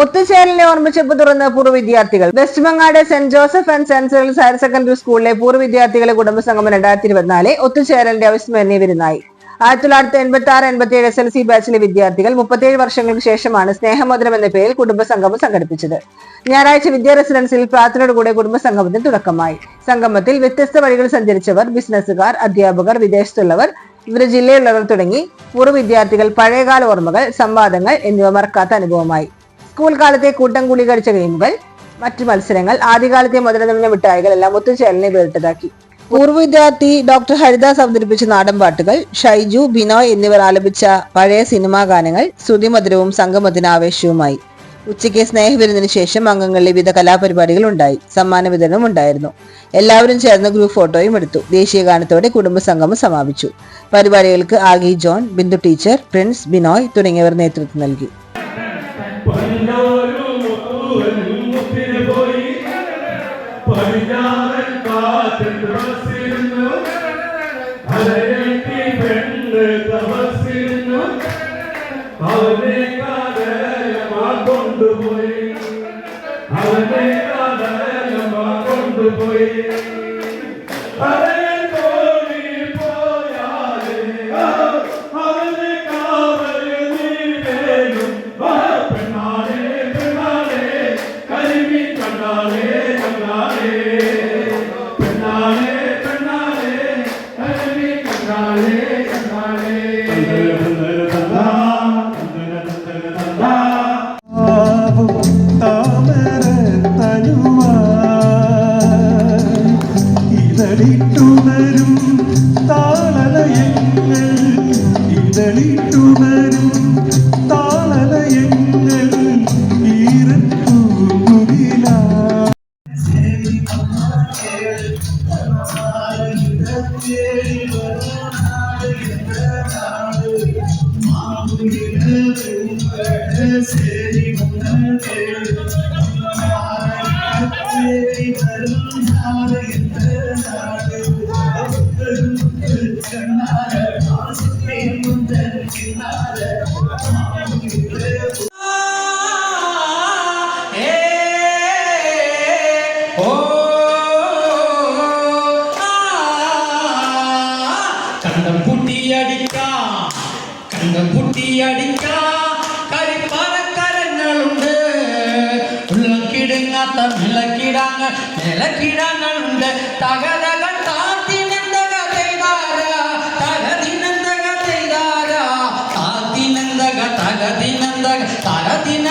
ഒത്തുചേരലിനെ ഓർമ്മിച്ചപ്പ് തുറന്ന് പൂർവ്വ വിദ്യാർത്ഥികൾ. വെസ്റ്റ് ബംഗാളെ saint Joseph and saint Cyril's higher secondary സ്കൂളിലെ പൂർവ്വ വിദ്യാർത്ഥികളെ കുടുംബസംഗമം 2024 ഒത്തുചേരലിന്റെ അവിസ്മരണീയ വിരുന്നായി. 1986-87 SLC ബാച്ചിലെ വിദ്യാർത്ഥികൾ 37 വർഷങ്ങൾക്ക് ശേഷമാണ് സ്നേഹമോദനം എന്ന പേരിൽ കുടുംബസംഗമം സംഘടിപ്പിച്ചത്. ഞായറാഴ്ച വിദ്യാ റെസിഡൻസിൽ പ്രാർത്ഥനയോടുകൂടെ കുടുംബസംഗമത്തിന് തുടക്കമായി. സംഗമത്തിൽ വ്യത്യസ്ത വഴികൾ സഞ്ചരിച്ചവർ, ബിസിനസ്സുകാർ, അധ്യാപകർ, വിദേശത്തുള്ളവർ, ഇവരുടെ ജില്ലയിലുള്ളവർ തുടങ്ങി പൂർവ്വ വിദ്യാർത്ഥികൾ പഴയകാല ഓർമ്മകൾ, സംവാദങ്ങൾ എന്നിവ മറക്കാത്ത അനുഭവമായി. സ്കൂൾ കാലത്തെ കൂട്ടം കൂടി കഴിച്ച ഗെയിമുകൾ, മറ്റു മത്സരങ്ങൾ, ആദ്യകാലത്തെ മധുരനിറഞ്ഞ മിഠായികൾ എല്ലാം ഒത്തുചേരലിനെ വേറിട്ടതാക്കി. പൂർവ്വ വിദ്യാർത്ഥി ഡോക്ടർ ഹരിദാസ് അവതരിപ്പിച്ച നാടൻ പാട്ടുകൾ, ഷൈജു, ബിനോയ് എന്നിവർ ആലപിച്ച പഴയ സിനിമാ ഗാനങ്ങൾ ശ്രുതിമധുരവും സംഗമത്തിന് ആവേശവുമായി. ഉച്ചയ്ക്ക് സ്നേഹവിരുന്നിന് ശേഷം അംഗങ്ങളിൽ വിവിധ കലാപരിപാടികൾ ഉണ്ടായി. സമ്മാന വിതരണം ഉണ്ടായിരുന്നു. എല്ലാവരും ചേർന്ന് ഗ്രൂപ്പ് ഫോട്ടോയും എടുത്തു. ദേശീയ ഗാനത്തോടെ കുടുംബസംഗമം സമാപിച്ചു. പരിപാടികൾക്ക് Aagi John, Bindu teacher, Prince, Binoy തുടങ്ങിയവർ നേതൃത്വം നൽകി. ഇതളിട്ടുണരും താളലയങ്ങൾ, ഇതളിട്ടുണരും താളലയങ്ങൾ ഈരപ്പൂമുകില. കണ്ടം കുട്ടിയടിക്കാം കരിപ്പറക്കരങ്ങളുണ്ട്. ഉള്ളം കിടുങ്ങാത്ത നിലക്കിടങ്ങളുണ്ട്. തകതകൾ താത്തിനെന്തക ചെയ്താര, തകതിനെന്തക ചെയ്താര, താത്തിനെന്തക തകതിനെന്തക തകതിന